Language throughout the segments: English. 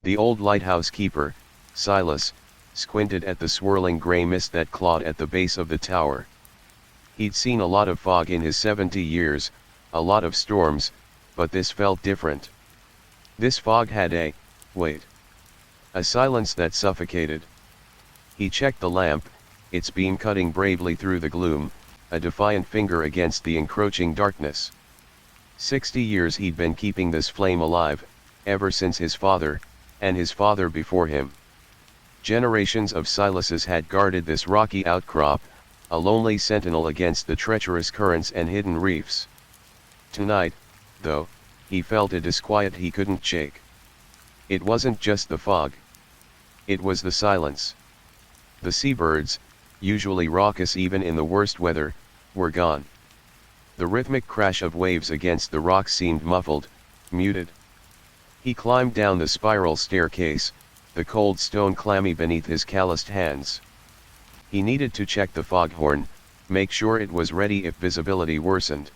The old lighthouse keeper, Silas, squinted at the swirling gray mist that clawed at the base of the tower. He'd seen a lot of fog in his 70 years, a lot of storms, but this felt different. This fog had a silence that suffocated. He checked the lamp, its beam cutting bravely through the gloom, a defiant finger against the encroaching darkness. 60 years he'd been keeping this flame alive, ever since his father, and his father before him. Generations of Silases had guarded this rocky outcrop, a lonely sentinel against the treacherous currents and hidden reefs. Tonight, though, he felt a disquiet he couldn't shake. It wasn't just the fog. It was the silence. The seabirds, usually raucous even in the worst weather, were gone. The rhythmic crash of waves against the rocks seemed muffled, muted. He climbed down the spiral staircase, the cold stone clammy beneath his calloused hands. He needed to check the foghorn, make sure it was ready if visibility worsened.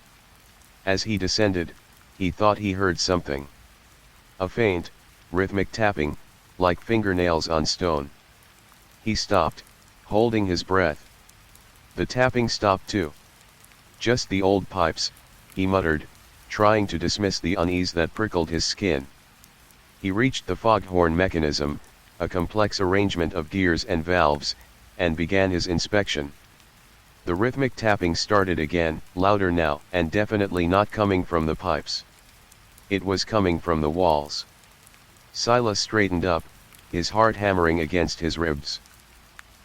As he descended, he thought he heard something. A faint, rhythmic tapping, like fingernails on stone. He stopped, holding his breath. The tapping stopped too. Just the old pipes, he muttered, trying to dismiss the unease that prickled his skin. He reached the foghorn mechanism, a complex arrangement of gears and valves, and began his inspection. The rhythmic tapping started again, louder now, and definitely not coming from the pipes. It was coming from the walls. Silas straightened up, his heart hammering against his ribs.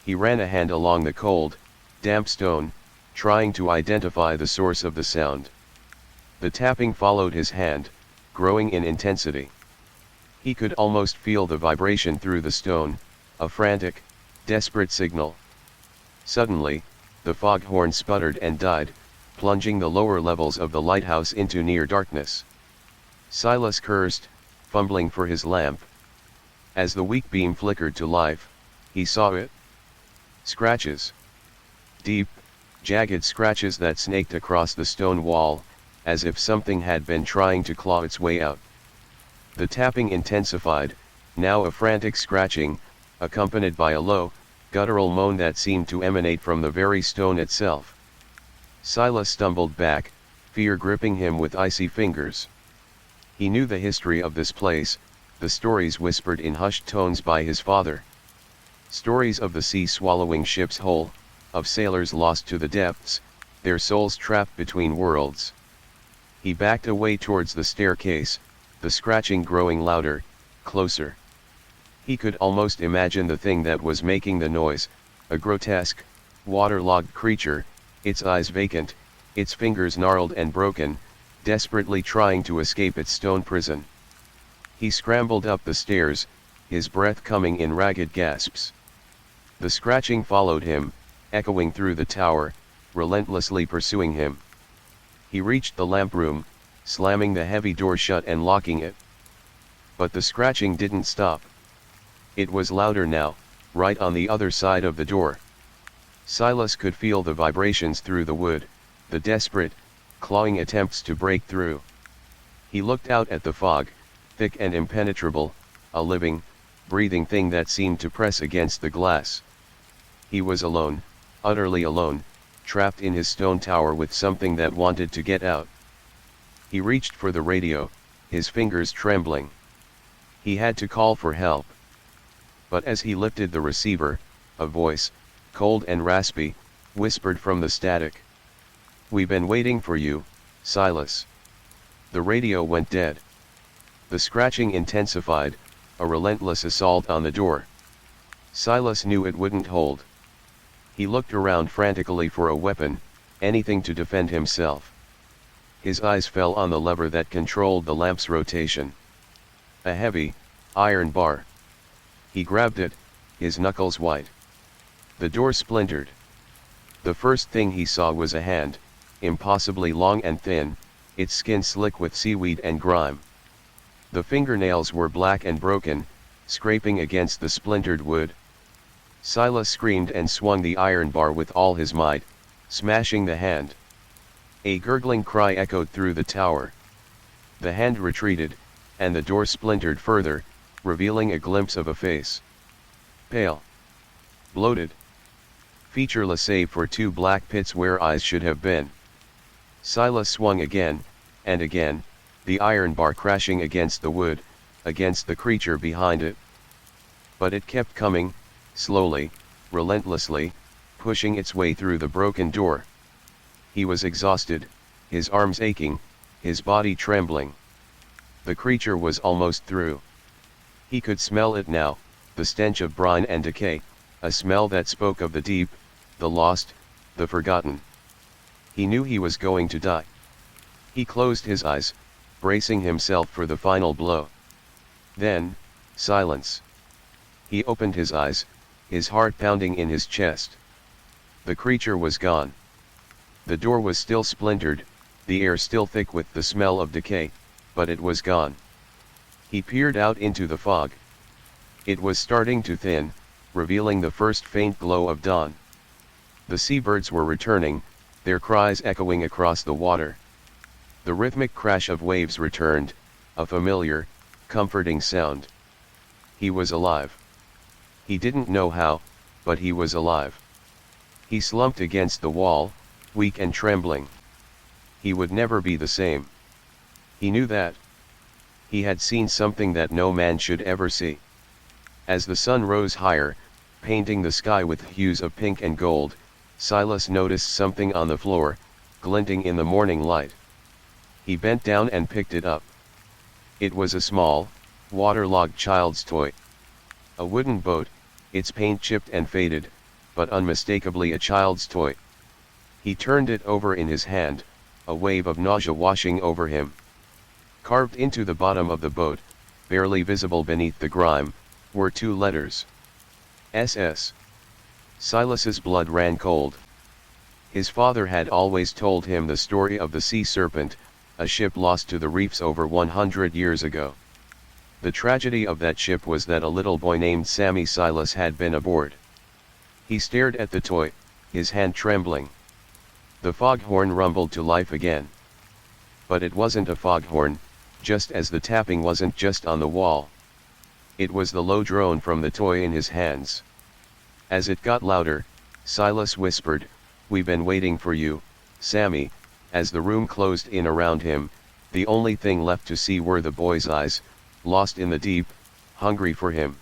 He ran a hand along the cold, damp stone, trying to identify the source of the sound. The tapping followed his hand, growing in intensity. He could almost feel the vibration through the stone, a frantic, desperate signal. Suddenly, the foghorn sputtered and died, plunging the lower levels of the lighthouse into near darkness. Silas cursed, fumbling for his lamp. As the weak beam flickered to life, he saw it. Scratches. Deep, jagged scratches that snaked across the stone wall, as if something had been trying to claw its way out. The tapping intensified, now a frantic scratching, accompanied by a low, guttural moan that seemed to emanate from the very stone itself. Silas stumbled back, fear gripping him with icy fingers. He knew the history of this place, the stories whispered in hushed tones by his father. Stories of the sea swallowing ships whole, of sailors lost to the depths, their souls trapped between worlds. He backed away towards the staircase, the scratching growing louder, closer. He could almost imagine the thing that was making the noise, a grotesque, waterlogged creature, its eyes vacant, its fingers gnarled and broken, desperately trying to escape its stone prison. He scrambled up the stairs, his breath coming in ragged gasps. The scratching followed him, echoing through the tower, relentlessly pursuing him. He reached the lamp room, slamming the heavy door shut and locking it. But the scratching didn't stop. It was louder now, right on the other side of the door. Silas could feel the vibrations through the wood, the desperate, clawing attempts to break through. He looked out at the fog, thick and impenetrable, a living, breathing thing that seemed to press against the glass. He was alone, utterly alone, trapped in his stone tower with something that wanted to get out. He reached for the radio, his fingers trembling. He had to call for help. But as he lifted the receiver, a voice, cold and raspy, whispered from the static. "We've been waiting for you, Silas." The radio went dead. The scratching intensified, a relentless assault on the door. Silas knew it wouldn't hold. He looked around frantically for a weapon, anything to defend himself. His eyes fell on the lever that controlled the lamp's rotation. A heavy, iron bar. He grabbed it, his knuckles white. The door splintered. The first thing he saw was a hand, impossibly long and thin, its skin slick with seaweed and grime. The fingernails were black and broken, scraping against the splintered wood. Silas screamed and swung the iron bar with all his might, smashing the hand. A gurgling cry echoed through the tower. The hand retreated, and the door splintered further, revealing a glimpse of a face. Pale. Bloated. Featureless save for two black pits where eyes should have been. Silas swung again, and again, the iron bar crashing against the wood, against the creature behind it. But it kept coming, slowly, relentlessly, pushing its way through the broken door. He was exhausted, his arms aching, his body trembling. The creature was almost through. He could smell it now, the stench of brine and decay, a smell that spoke of the deep, the lost, the forgotten. He knew he was going to die. He closed his eyes, bracing himself for the final blow. Then, silence. He opened his eyes, his heart pounding in his chest. The creature was gone. The door was still splintered, the air still thick with the smell of decay, but it was gone. He peered out into the fog. It was starting to thin, revealing the first faint glow of dawn. The seabirds were returning, their cries echoing across the water. The rhythmic crash of waves returned, a familiar, comforting sound. He was alive. He didn't know how, but he was alive. He slumped against the wall, weak and trembling. He would never be the same. He knew that. He had seen something that no man should ever see. As the sun rose higher, painting the sky with hues of pink and gold, Silas noticed something on the floor, glinting in the morning light. He bent down and picked it up. It was a small, waterlogged child's toy. A wooden boat, its paint chipped and faded, but unmistakably a child's toy. He turned it over in his hand, a wave of nausea washing over him. Carved into the bottom of the boat, barely visible beneath the grime, were two letters. SS. Silas's blood ran cold. His father had always told him the story of the sea serpent, a ship lost to the reefs over 100 years ago. The tragedy of that ship was that a little boy named Sammy Silas had been aboard. He stared at the toy, his hand trembling. The foghorn rumbled to life again. But it wasn't a foghorn, just as the tapping wasn't just on the wall. It was the low drone from the toy in his hands. As it got louder, Silas whispered, "We've been waiting for you, Sammy." As the room closed in around him, the only thing left to see were the boy's eyes, lost in the deep, hungry for him.